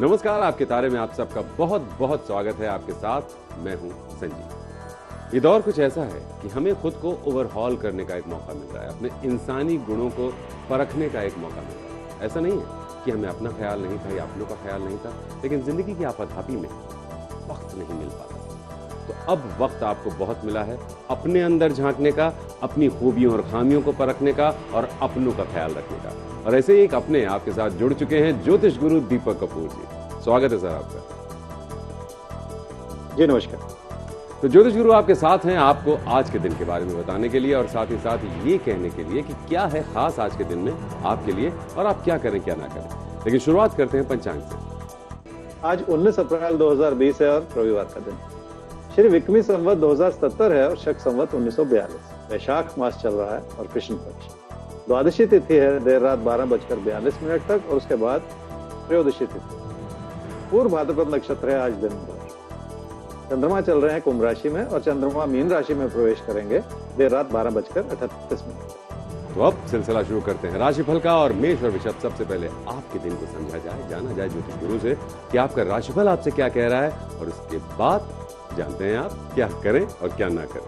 नमस्कार, आपके तारे में आप सबका बहुत बहुत स्वागत है। आपके साथ मैं हूं संजीव। ये दौर कुछ ऐसा है कि हमें खुद को ओवरहॉल करने का एक मौका मिल रहा है, अपने इंसानी गुणों को परखने का एक मौका मिल रहा है। ऐसा नहीं है कि हमें अपना ख्याल नहीं था या अपनों का ख्याल नहीं था, लेकिन जिंदगी की आपाधापी में वक्त नहीं मिल पाता। तो अब वक्त आपको बहुत मिला है अपने अंदर झांकने का, अपनी खूबियों और खामियों को परखने का और अपनों का ख्याल रखने का। और ऐसे ही एक अपने आपके साथ जुड़ चुके हैं ज्योतिष गुरु दीपक कपूर जी। स्वागत है सर आपका। जी नमस्कार। तो ज्योतिष गुरु आपके साथ हैं आपको आज के दिन के बारे में बताने के लिए और साथ ही साथ ये कहने के लिए कि क्या है खास आज के दिन में आपके लिए और आप क्या करें क्या ना करें। लेकिन शुरुआत करते हैं पंचांग से। आज 19 अप्रैल 2020 है और रविवार का दिन। श्री विक्रमी संवत 2077 है और शक संवत 1942। वैशाख मास चल रहा है और कृष्ण पक्ष। द्वादशी तिथि है देर रात 12:42 तक और उसके बाद त्रयोदशी तिथि। पूर्व भाद्रपद नक्षत्र है आज दिन भर। चंद्रमा चल रहे हैं कुंभ राशि में और चंद्रमा मीन राशि में प्रवेश करेंगे देर रात 12:38। तो अब सिलसिला शुरू करते हैं राशिफल का। और मेष और वृषभ, सबसे पहले आपके दिन को समझा जाए, जाना जाए ज्योतिष गुरु से कि आपका राशिफल आपसे क्या कह रहा है और उसके बाद जानते हैं आप क्या करें और क्या ना करें।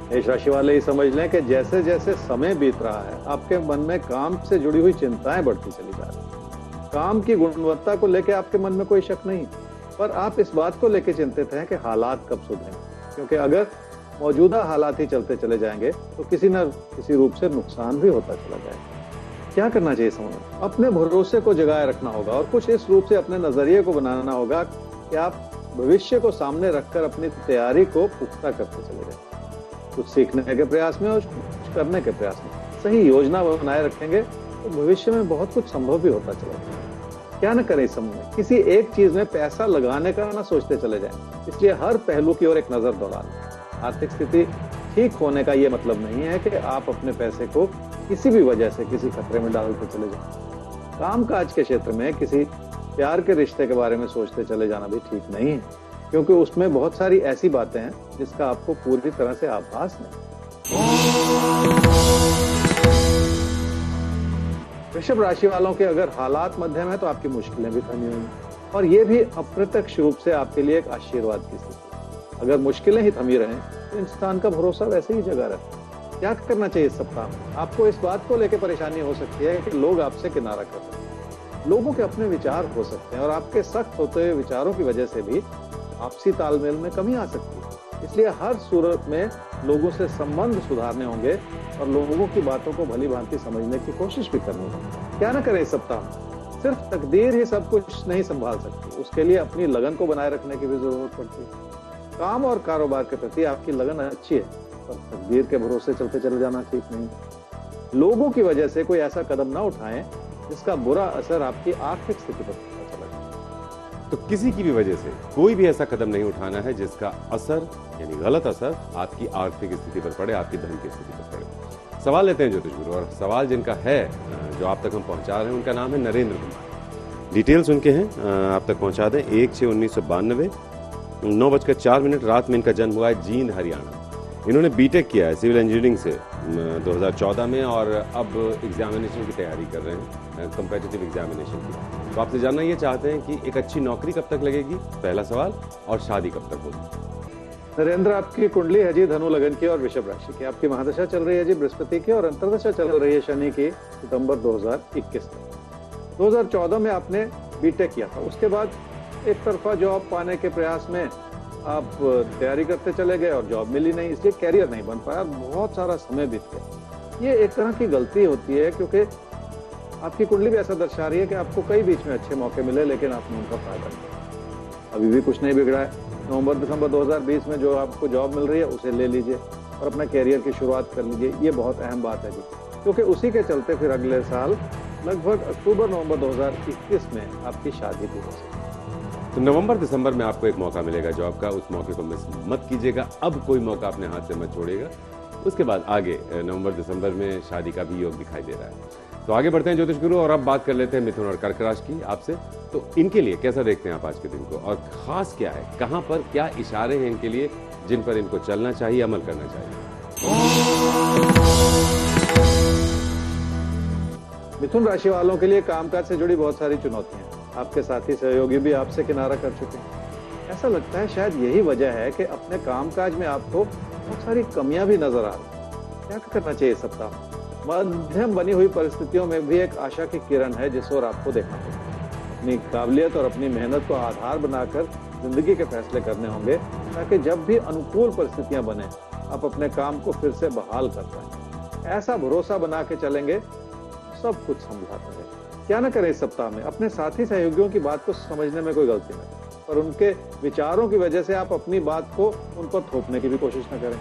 मेष राशि वाले ही समझ लें कि जैसे जैसे समय बीत रहा है आपके मन में काम से जुड़ी हुई चिंताएं बढ़ती चली जा रही हैं। काम की गुणवत्ता को लेकर आपके मन में कोई शक नहीं, पर आप इस बात को लेकर चिंतित हैं कि हालात कब सुधरेंगे, क्योंकि अगर मौजूदा हालात ही चलते चले जाएंगे तो किसी न किसी रूप से नुकसान भी होता चला जाएगा। क्या करना चाहिए समझ, अपने भरोसे को जगाए रखना होगा और कुछ इस रूप से अपने नजरिए को बनाना होगा कि आप भविष्य को सामने रखकर अपनी तैयारी को पुख्ता करते चले जाएं। कुछ सीखने के प्रयास में और कुछ करने के प्रयास में सही योजना बनाए रखेंगे तो भविष्य में बहुत कुछ संभव भी होता चला जाएगा। क्या न करें इस समय में, किसी एक चीज में पैसा लगाने का ना सोचते चले जाएं। इसलिए हर पहलू की ओर एक नजर दौड़ा लें। आर्थिक स्थिति ठीक होने का ये मतलब नहीं है कि आप अपने पैसे को किसी भी वजह से किसी खतरे में डालते चले जाएं। काम काज के क्षेत्र में किसी प्यार के रिश्ते के बारे में सोचते चले जाना भी ठीक नहीं है, क्योंकि उसमें बहुत सारी ऐसी बातें हैं जिसका आपको पूरी तरह से आभास नहीं। वृषभ राशि वालों के अगर हालात मध्यम है तो आपकी मुश्किलें भी कम होंगी और ये भी अप्रत्यक्ष रूप से आपके लिए एक आशीर्वाद की स्थिति। अगर मुश्किलें ही थमी रहें तो इंसान का भरोसा वैसे ही जगा रहता है। क्या करना चाहिए इस सप्ताह में? आपको इस बात को लेकर परेशानी हो सकती है कि लोग आपसे किनारा कर रहे हैं। लोगों के अपने विचार हो सकते हैं और आपके सख्त होते हुए विचारों की वजह से भी आपसी तालमेल में कमी आ सकती है। इसलिए हर सूरत में लोगों से संबंध सुधारने होंगे और लोगों की बातों को भली भांति समझने की कोशिश भी करनी होगी। क्या ना करें इस सप्ताह में? सिर्फ तकदीर ही सब कुछ नहीं संभाल सकती, उसके लिए अपनी लगन को बनाए रखने की भी जरूरत पड़ती है। काम और कारोबार के प्रति आपकी लगन अच्छी है, पर तकदीर के भरोसे चलते चले जाना ठीक नहीं। लोगों की वजह से कोई ऐसा कदम ना उठाएं जिसका बुरा असर आपकी आर्थिक स्थिति पर पता चला जाए। तो किसी की भी वजह से कोई भी ऐसा कदम नहीं उठाना है जिसका असर यानी गलत असर आपकी आर्थिक स्थिति पर पड़े, आपकी धन की स्थिति पर पड़े। सवाल लेते हैं ज्योतिष गुरु, और सवाल जिनका है जो आप तक हम पहुंचा रहे हैं उनका नाम है नरेंद्र कुमार। डिटेल्स उनके हैं, आप तक पहुंचा दें। 1/6/1992 9:04 रात में इनका जन्म हुआ है, जींद हरियाणा। इन्होंने बीटेक किया है सिविल इंजीनियरिंग से 2014 में और अब एग्जामिनेशन की तैयारी कर रहे हैं, कम्पिटिटिव एग्जामिनेशन की। तो आपसे जानना ये चाहते हैं कि एक अच्छी नौकरी कब तक लगेगी, पहला सवाल, और शादी कब तक होगी। नरेंद्र, आपकी कुंडली है जी धनु लगन की और वृषभ राशि की। आपकी महादशा चल रही है जी बृहस्पति की और अंतर्दशा चल रही है शनि की सितंबर 2021 तक। 2014 में आपने बीटेक किया था, उसके बाद एक तरफा जॉब पाने के प्रयास में आप तैयारी करते चले गए और जॉब मिली नहीं, इसलिए कैरियर नहीं बन पाया, बहुत सारा समय बीत गया। ये एक तरह की गलती होती है क्योंकि आपकी कुंडली भी ऐसा दर्शा रही है कि आपको कई बीच में अच्छे मौके मिले लेकिन आपने उनका फायदा नहीं किया। अभी भी कुछ नहीं बिगड़ा है। नवंबर-दिसंबर 2020 में जो आपको जॉब मिल रही है उसे ले लीजिए और अपना कैरियर की शुरुआत कर लीजिए। ये बहुत अहम बात है जी, क्योंकि उसी के चलते फिर अगले साल लगभग अक्टूबर-नवंबर 2021 में आपकी शादी भी हो सकती है। तो नवंबर दिसंबर में आपको एक मौका मिलेगा जॉब का, उस मौके को मिस मत कीजिएगा। अब कोई मौका अपने हाथ से मत छोड़िएगा। उसके बाद आगे नवंबर दिसंबर में शादी का भी योग दिखाई दे रहा है। तो आगे बढ़ते हैं ज्योतिष गुरु और अब बात कर लेते हैं मिथुन और कर्क राशि की आपसे। तो इनके लिए कैसा देखते हैं आप आज के दिन को, और खास क्या है, कहां पर क्या इशारे हैं इनके लिए जिन पर इनको चलना चाहिए, अमल करना चाहिए। मिथुन राशि वालों के लिए कामकाज से जुड़ी बहुत सारी चुनौतियां हैं। आपके साथी सहयोगी भी आपसे किनारा कर चुके हैं। ऐसा लगता है शायद यही वजह है कि अपने कामकाज में आपको बहुत सारी कमियां भी नजर आ रही हैं। क्या करना चाहिए इस सप्ताह? मध्यम बनी हुई परिस्थितियों में भी एक आशा की किरण है जिस ओर आपको देखना पड़ेगा। अपनी काबिलियत और अपनी मेहनत को आधार बनाकर जिंदगी के फैसले करने होंगे, ताकि जब भी अनुकूल परिस्थितियां बने आप अपने काम को फिर से बहाल कर पाएं। ऐसा भरोसा बना के चलेंगे, सब कुछ समझाते हैं। क्या ना करें इस सप्ताह में? अपने साथी सहयोगियों की बात को समझने में कोई गलती नहीं, पर उनके विचारों की वजह से आप अपनी बात को उन पर थोपने की भी कोशिश न करें,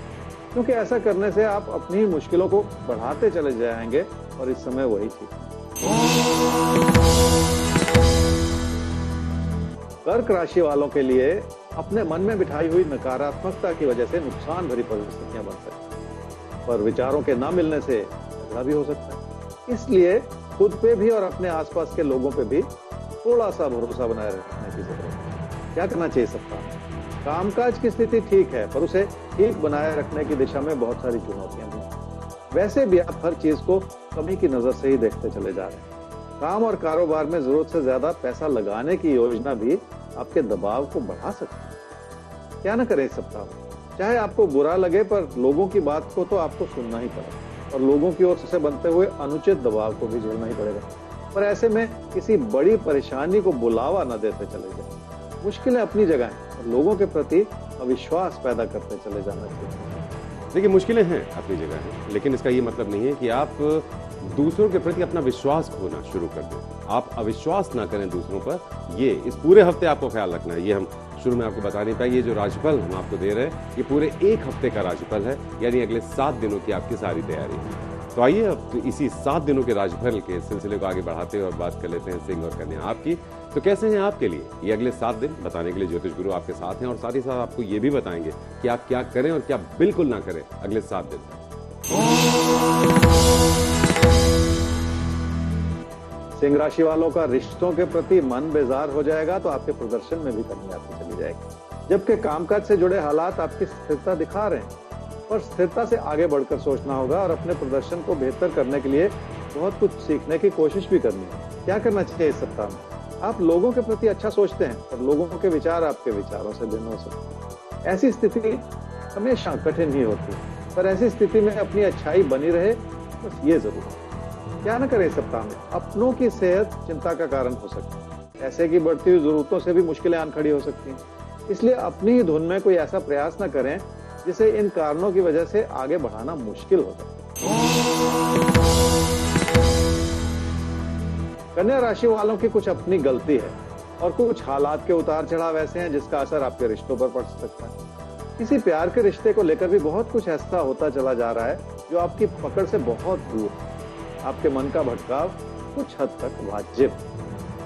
क्योंकि ऐसा करने से आप अपनी मुश्किलों को बढ़ाते चले जाएंगे और इस समय वही ठीक है। कर्क राशि वालों के लिए अपने मन में बिठाई हुई नकारात्मकता की वजह से नुकसान भरी परिस्थितियां बन सकती हैं, पर विचारों के न मिलने से झगड़ा भी हो सकता है। इसलिए खुद पे भी और अपने आसपास के लोगों पे भी थोड़ा सा भरोसा बनाए रखने की जरूरत है। क्या करना चाहिए सप्ताह? कामकाज की स्थिति ठीक है, पर उसे ठीक बनाए रखने की दिशा में बहुत सारी चुनौतियां भी हैं। वैसे भी आप हर चीज को कमी की नजर से ही देखते चले जा रहे हैं। काम और कारोबार में जरूरत से ज्यादा पैसा लगाने की योजना भी आपके दबाव को बढ़ा सकती है। क्या ना करें इस सप्ताह में? चाहे आपको बुरा लगे, पर लोगों की बात को तो आपको सुनना ही पड़ेगा और लोगों की ओर से बनते हुए अनुचित दबाव को भी झेलना ही पड़ेगा। पर ऐसे में किसी बड़ी परेशानी को बुलावा न देते चले जाए। मुश्किलें अपनी जगह हैं और लोगों के प्रति अविश्वास पैदा करते चले जाना चाहिए। देखिए, मुश्किलें हैं अपनी जगह हैं, लेकिन इसका ये मतलब नहीं है कि आप दूसरों के प्रति अपना विश्वास खोना शुरू कर दें। आप अविश्वास ना करें दूसरों पर। ये इस पूरे हफ्ते आपको ख्याल रखना है। ये हम शुरू में आपको बता नहीं पाए, ये जो राशिफल हम आपको दे रहे हैं ये पूरे एक हफ्ते का राशिफल है, यानी अगले 7 दिनों की आपकी सारी तैयारी है। तो आइए अब इसी 7 दिनों के राशिफल के सिलसिले को आगे बढ़ाते हुए बात कर लेते हैं सिंह और कन्या आपकी। तो कैसे हैं आपके लिए ये अगले 7 दिन? बताने के लिए ज्योतिष गुरु आपके साथ हैं और साथ ही साथ आपको ये भी बताएंगे कि आप क्या करें और क्या बिल्कुल ना करें अगले 7 दिन। सिंह राशि वालों का रिश्तों के प्रति मन बेजार हो जाएगा, तो आपके प्रदर्शन में भी कमी आती चली जाएगी। जबकि कामकाज से जुड़े हालात आपकी स्थिरता दिखा रहे हैं, पर स्थिरता से आगे बढ़कर सोचना होगा और अपने प्रदर्शन को बेहतर करने के लिए बहुत कुछ सीखने की कोशिश भी करनी है। क्या करना चाहिए इस सप्ताह में? आप लोगों के प्रति अच्छा सोचते हैं और लोगों के विचार आपके विचारों से भिन्न हो सकते हैं। ऐसी स्थिति हमेशा कठिन ही होती है, पर ऐसी स्थिति में अपनी अच्छाई बनी रहे, बस ये जरूर है। क्या न करें इस सप्ताह में? अपनों की सेहत चिंता का कारण हो सकती है। ऐसे की बढ़ती हुई जरूरतों से भी मुश्किलें आन खड़ी हो सकती हैं। इसलिए अपनी ही धुन में कोई ऐसा प्रयास न करें जिसे इन कारणों की वजह से आगे बढ़ाना मुश्किल हो जाए। कन्या राशि वालों की कुछ अपनी गलती है और कुछ हालात के उतार चढ़ाव ऐसे हैं जिसका असर आपके रिश्तों पर पड़ सकता है। किसी प्यार के रिश्ते को लेकर भी बहुत कुछ ऐसा होता चला जा रहा है जो आपकी पकड़ से बहुत दूर है। आपके मन का भटकाव कुछ हद तक वाजिब।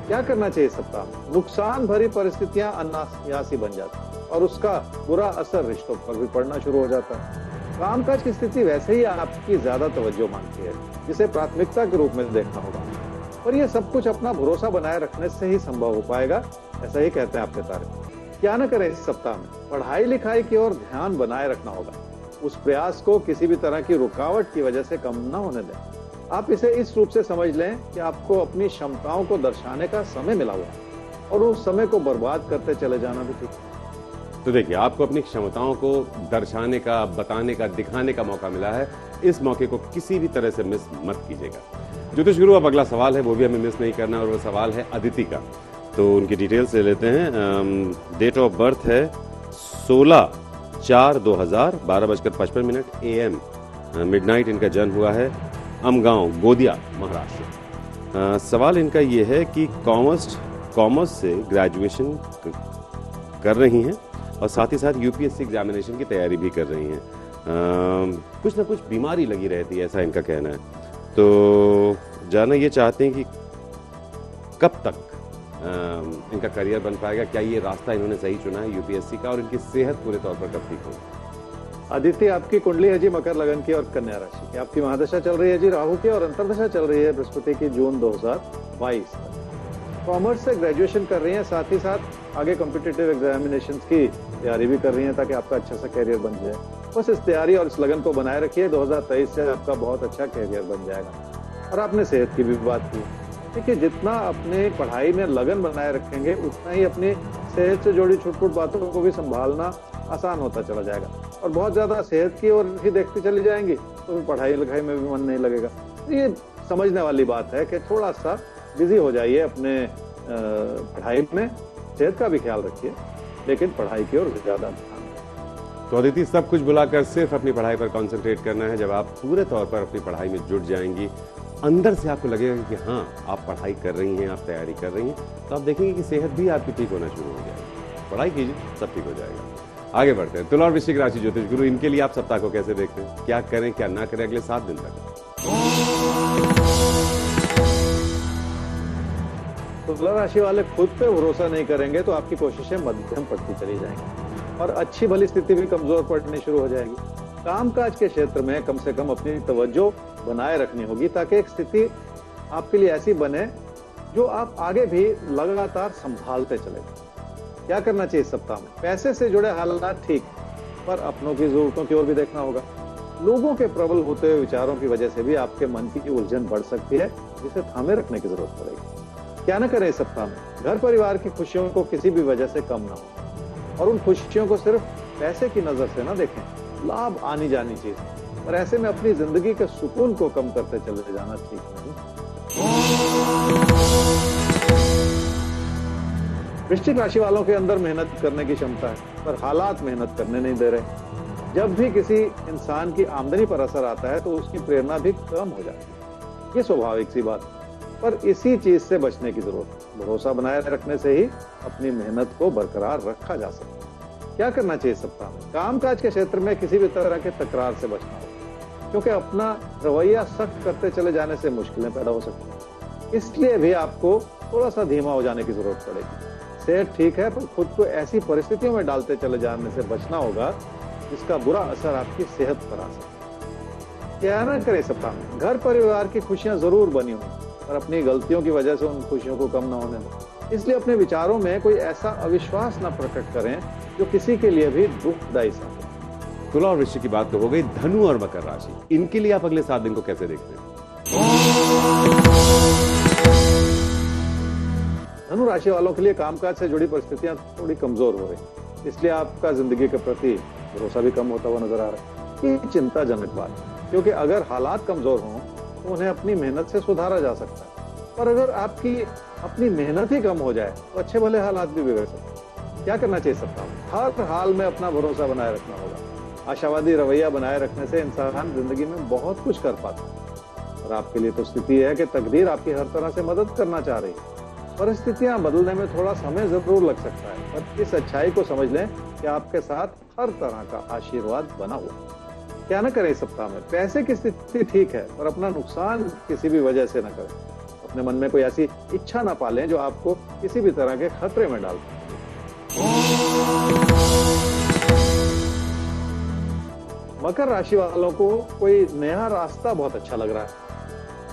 क्या करना चाहिए सप्ताह में? नुकसान भरी परिस्थितियां अनायासी बन जाती हैं और उसका बुरा असर रिश्तों पर भी पड़ना शुरू हो जाता है। कामकाज की स्थिति वैसे ही आपकी ज्यादा तवज्जो मांगती है, जिसे प्राथमिकता के रूप में देखना होगा, पर यह सब कुछ अपना भरोसा बनाए रखने से ही संभव हो पाएगा, ऐसा ही कहते हैं आपके तारे। क्या न करें इस सप्ताह में? पढ़ाई लिखाई की ओर ध्यान बनाए रखना होगा। उस प्रयास को किसी भी तरह की रुकावट की वजह से कम न होने दें। आप इसे इस रूप से समझ लें कि आपको अपनी क्षमताओं को दर्शाने का समय मिला हुआ है और उस समय को बर्बाद करते चले जाना भी ठीक है। तो देखिए, आपको अपनी क्षमताओं को दर्शाने का, बताने का, दिखाने का मौका मिला है। इस मौके को किसी भी तरह से मिस मत कीजिएगा। ज्योतिष गुरु, अब अगला सवाल है, वो भी हमें मिस नहीं करना, और वो सवाल है अदिति का। तो उनकी डिटेल्स ले लेते हैं। डेट ऑफ बर्थ है 16/4/2000, 12:55 AM, मिडनाइट इनका जन्म हुआ है। अमगांव, गोदिया, महाराष्ट्र। सवाल इनका ये है कि कॉमर्स से ग्रेजुएशन कर रही हैं और साथ ही साथ यूपीएससी एग्जामिनेशन की तैयारी भी कर रही हैं। कुछ ना कुछ बीमारी लगी रहती है, ऐसा इनका कहना है। तो जानना ये चाहते हैं कि कब तक इनका करियर बन पाएगा, क्या ये रास्ता इन्होंने सही चुना है यूपीएससी का, और इनकी सेहत पूरे तौर पर कब ठीक होगी। आदित्य, आपकी कुंडली है जी मकर लगन की और कन्या राशि की। आपकी महादशा चल रही है जी राहु की और अंतर्दशा चल रही है बृहस्पति की जून 2022 तक। कॉमर्स से ग्रेजुएशन कर रही हैं, साथ ही साथ आगे कॉम्पिटिटिव एग्जामिनेशंस की तैयारी भी कर रही हैं ताकि आपका अच्छा सा कैरियर बन जाए। बस इस तैयारी और इस लगन को बनाए रखिए, 2023 से आपका बहुत अच्छा कैरियर बन जाएगा। और आपने सेहत की भी बात की। देखिए, जितना अपने पढ़ाई में लगन बनाए रखेंगे उतना ही अपनी सेहत से जुड़ी छुट-पुट बातों को भी संभालना आसान होता चला जाएगा। और बहुत ज्यादा सेहत की ओर ही देखती चली जाएंगी तो पढ़ाई-लिखाई में भी मन नहीं लगेगा। तो ये समझने वाली बात है कि थोड़ा-सा बिजी हो जाइए अपने पढ़ाई में, सेहत का भी ख्याल रखिए, लेकिन पढ़ाई की ओर ज्यादा ध्यान दें। तो अदिति, सब कुछ बुलाकर सिर्फ अपनी पढ़ाई पर कंसंट्रेट करना है। जब आप पूरे तौर पर अपनी पढ़ाई में जुट जाएंगी, अंदर से आपको लगेगा कि हाँ, आप पढ़ाई कर रही हैं, आप तैयारी कर रही हैं, तो आप देखेंगे कि सेहत भी आपकी ठीक होना शुरू हो जाएगी। पढ़ाई कीजिए, सब ठीक हो जाएगा। आगे बढ़ते हैं। तुला और वृश्चिक राशि ज्योतिष गुरु, इनके लिए आप सप्ताह को कैसे देखते हैं? क्या करें, क्या ना करें अगले 7 दिन तक? तुला राशि वाले खुद पे भरोसा नहीं करेंगे तो आपकी कोशिशें मध्यम पड़ती चली जाएंगी और अच्छी भली स्थिति भी कमजोर पड़नी शुरू हो जाएगी। कामकाज के क्षेत्र में कम से कम अपनी तवज्जो बनाए रखनी होगी ताकि एक स्थिति आपके लिए ऐसी बने जो आप आगे भी लगातार संभालते चले। क्या करना चाहिए इस सप्ताह में? पैसे से जुड़े हालात ठीक, पर अपनों की जरूरतों की ओर भी देखना होगा। लोगों के प्रबल होते हुए विचारों की वजह से भी आपके मन की उलझन बढ़ सकती है, जिसे थामे रखने की जरूरत पड़ेगी। क्या न करें इस सप्ताह में? घर परिवार की खुशियों को किसी भी वजह से कम ना हो और उन खुशियों को सिर्फ पैसे की नजर से ना देखें, लाभ आनी जानी चीज, और ऐसे में अपनी जिंदगी के सुकून को कम करते चले जाना ठीक नहीं। वृश्चिक राशि वालों के अंदर मेहनत करने की क्षमता है, पर हालात मेहनत करने नहीं दे रहे। जब भी किसी इंसान की आमदनी पर असर आता है तो उसकी प्रेरणा भी कम हो जाती है। ये स्वाभाविक सी बात, पर इसी चीज से बचने की जरूरत है। भरोसा बनाए रखने से ही अपनी मेहनत को बरकरार रखा जा सकता है। क्या करना चाहिए सप्ताह में? कामकाज के क्षेत्र में किसी भी तरह के तकरार से बचना होगा, क्योंकि अपना रवैया सख्त करते चले जाने से मुश्किलें पैदा हो सकती हैं। इसलिए भी आपको थोड़ा सा धीमा हो जाने की जरूरत पड़ेगी। सेहत ठीक है, पर खुद को ऐसी परिस्थितियों में डालते चले जाने से बचना होगा जिसका बुरा असर आपकी सेहत पर आ सकता है। क्या न करें सप्ताह में? घर परिवार की खुशियां जरूर बनी हों, और अपनी गलतियों की वजह से उन खुशियों को कम ना होने दें। इसलिए अपने विचारों में कोई ऐसा अविश्वास ना प्रकट करें जो किसी के लिए भी दुखदायी साबित हो। तुला और वृश्चिक की बात तो हो गई। धनु और मकर राशि, इनके लिए आप अगले 7 दिन को कैसे देखते हैं? धनु राशि वालों के लिए कामकाज से जुड़ी परिस्थितियां थोड़ी कमजोर हो रही, इसलिए आपका जिंदगी के प्रति भरोसा भी कम होता हुआ नजर आ रहा है। ये चिंताजनक बात है, क्योंकि अगर हालात कमजोर हों तो उन्हें अपनी मेहनत से सुधारा जा सकता है, पर अगर आपकी अपनी मेहनत ही कम हो जाए तो अच्छे भले हालात भी बिगड़ सकते हैं। क्या करना चाहिए सप्ताह में? हर हाल में अपना भरोसा बनाए रखना होगा। आशावादी रवैया बनाए रखने से इंसान जिंदगी में बहुत कुछ कर पाता है, और आपके लिए तो स्थिति है कि तकदीर आपकी हर तरह से मदद करना चाह रही है। परिस्थितियां बदलने में थोड़ा समय जरूर लग सकता है, पर इस अच्छाई को समझ लें कि आपके साथ हर तरह का आशीर्वाद बना हुआ है। क्या न करें इस सप्ताह में? पैसे की स्थिति ठीक है, पर अपना नुकसान किसी भी वजह से न करें। अपने मन में कोई ऐसी इच्छा न पालें जो आपको किसी भी तरह के खतरे में डाल पाए। मकर राशि वालों को कोई नया रास्ता बहुत अच्छा लग रहा है,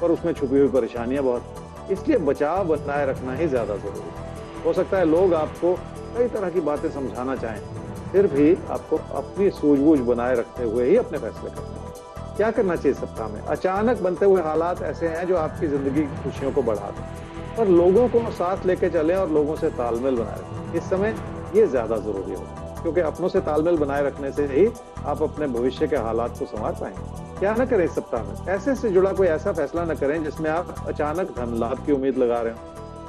पर उसमें छुपी हुई परेशानियां बहुत, इसलिए बचाव बनाए रखना ही ज्यादा जरूरी है। हो सकता है लोग आपको कई तरह की बातें समझाना चाहें, फिर भी आपको अपनी सूझबूझ बनाए रखते हुए ही अपने फैसले करना है। क्या करना चाहिए सप्ताह में? अचानक बनते हुए हालात ऐसे हैं जो आपकी जिंदगी की खुशियों को बढ़ा दें, पर लोगों को साथ लेके चलें और लोगों से तालमेल बनाए रखें। इस समय ये ज्यादा जरूरी होगा, क्योंकि अपनों से तालमेल बनाए रखने से ही आप अपने भविष्य के हालात को संवार पाएंगे। क्या न करें इस सप्ताह में? पैसे से जुड़ा कोई ऐसा फैसला न करें जिसमें आप अचानक धन लाभ की उम्मीद लगा रहे हो,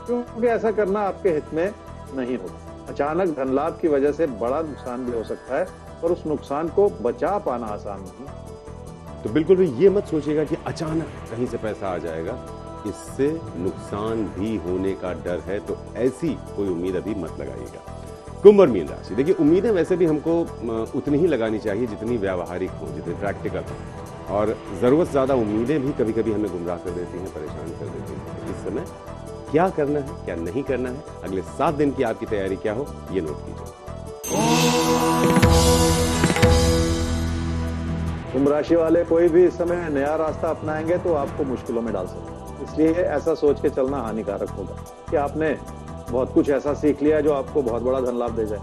क्योंकि ऐसा करना आपके हित में नहीं होगा। अचानक धन लाभ की वजह से बड़ा नुकसान भी हो सकता है, और उस नुकसान को बचा पाना आसान नहीं। तो बिल्कुल भी ये मत सोचिएगा कि अचानक कहीं से पैसा आ जाएगा, इससे नुकसान भी होने का डर है, तो ऐसी कोई उम्मीद अभी मत लगाइएगा। कुंभ और मीन राशि, देखिए उम्मीदें वैसे भी हमको उतनी ही लगानी चाहिए जितनी व्यावहारिक हो, जितनी प्रैक्टिकल हो, और जरूरत ज्यादा उम्मीदें भी कभी कभी हमें गुमराह कर देती हैं, परेशान कर देती हैं। इस समय क्या करना है, क्या नहीं करना है, अगले 7 दिन की आपकी तैयारी क्या हो, ये नोट कीजिए। कुंभ राशि वाले कोई भी इस समय नया रास्ता अपनाएंगे तो आपको मुश्किलों में डाल सकते हैं, इसलिए ऐसा सोच के चलना हानिकारक होगा कि आपने बहुत कुछ ऐसा सीख लिया जो आपको बहुत बड़ा धन लाभ दे जाए।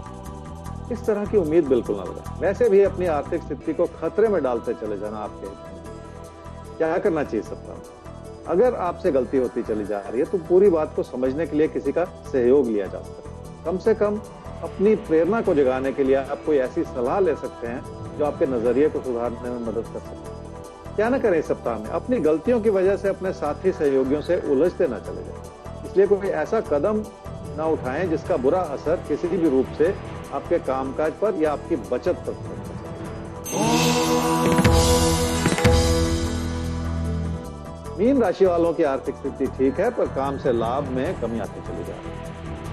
इस तरह की उम्मीद बिल्कुल ना लगाएं। वैसे भी अपनी आर्थिक स्थिति को खतरे में डालते चले जाना आपके हित में। क्या करना चाहिए सप्ताह में? अगर आपसे गलती होती चली जा रही है तो पूरी बात को समझने के लिए किसी का सहयोग लिया जा सकता है। कम से कम अपनी प्रेरणा को जगाने के लिए आप कोई ऐसी सलाह ले सकते हैं जो आपके नजरिए को सुधारने में मदद कर सके। क्या ना करें इस सप्ताह में, अपनी गलतियों की वजह से अपने साथी सहयोगियों से उलझते ना चले जाए। इसलिए कोई ऐसा कदम ना उठाएं जिसका बुरा असर किसी भी रूप से आपके कामकाज पर या आपकी बचत पर पड़े। मीन राशि वालों की आर्थिक स्थिति ठीक है, पर काम से लाभ में कमी आती चली जा रही है।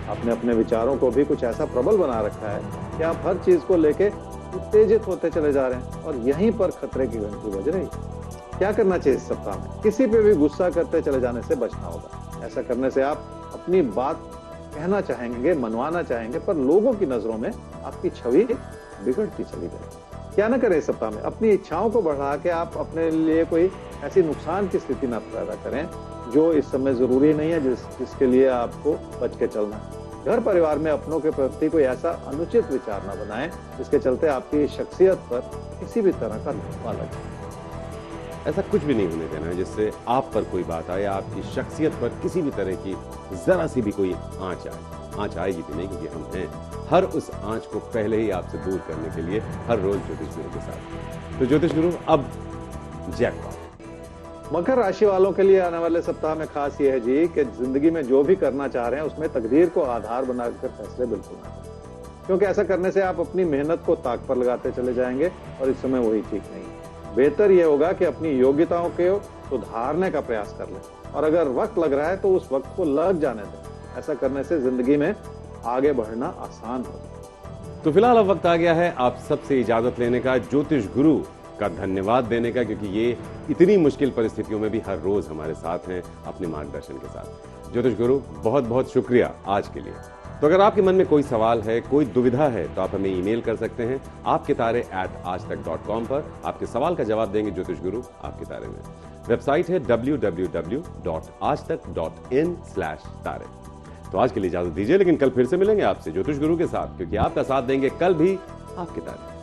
आपने अपने विचारों को भी कुछ ऐसा प्रबल बना रखा है कि आप हर चीज को लेके उत्तेजित होते चले जा रहे हैं और यहीं पर खतरे की घंटी बज रही है। क्या करना चाहिए इस सप्ताह में? किसी पे भी गुस्सा करते चले जाने से बचना होगा। ऐसा करने से आप अपनी बात कहना चाहेंगे, मनवाना चाहेंगे, पर लोगों की नजरों में आपकी छवि बिगड़ती चली जाएगी। क्या ना करें इस सप्ताह में? अपनी इच्छाओं को बढ़ा के आप अपने लिए कोई ऐसी नुकसान की स्थिति ना पैदा करें जो इस समय जरूरी नहीं है, जिसके लिए आपको बच के चलना है। घर परिवार में अपनों के प्रति कोई ऐसा अनुचित विचार ना बनाएं जिसके चलते आपकी शख्सियत पर किसी भी तरह का धब्बा लगे। ऐसा कुछ भी नहीं होने देना है जिससे आप पर कोई बात आए, आपकी शख्सियत पर किसी भी तरह की जरा सी भी कोई आंच आए। आंच आएगी भी नहीं, क्योंकि हम हैं हर उस आंच को पहले ही आपसे दूर करने के लिए हर रोज ज्योतिष गुरु के साथ। तो ज्योतिष गुरु अब जैकपॉट। मकर राशि वालों के लिए आने वाले सप्ताह में खास यह है जी कि जिंदगी में जो भी करना चाह रहे हैं उसमें तकदीर को आधार बनाकर फैसले बिल्कुल ना करें, क्योंकि ऐसा करने से आप अपनी मेहनत को ताक पर लगाते चले जाएंगे और इस समय वही ठीक नहीं है। बेहतर यह होगा कि अपनी योग्यताओं को सुधारने का प्रयास कर लें और अगर वक्त लग रहा है तो उस वक्त को लग जाने दें। ऐसा करने से जिंदगी में आगे बढ़ना आसान हो। तो फिलहाल अब वक्त आ गया है आप सबसे इजाजत लेने का, ज्योतिष गुरु का धन्यवाद देने का, क्योंकि ये इतनी मुश्किल परिस्थितियों में भी हर रोज हमारे साथ हैं अपने मार्गदर्शन के साथ। ज्योतिष गुरु बहुत बहुत शुक्रिया आज के लिए। तो अगर आपके मन में कोई सवाल है, कोई दुविधा है, तो आप हमें ईमेल कर सकते हैं आपकेतारे@aajtak.com पर। आपके सवाल का जवाब देंगे ज्योतिष गुरु आपके तारे में। वेबसाइट है www.aajtak.in/तारे। तो आज के लिए इजाजत दीजिए, लेकिन कल फिर से मिलेंगे आपसे ज्योतिष गुरु के साथ, क्योंकि आपका साथ देंगे कल भी आपके तारे।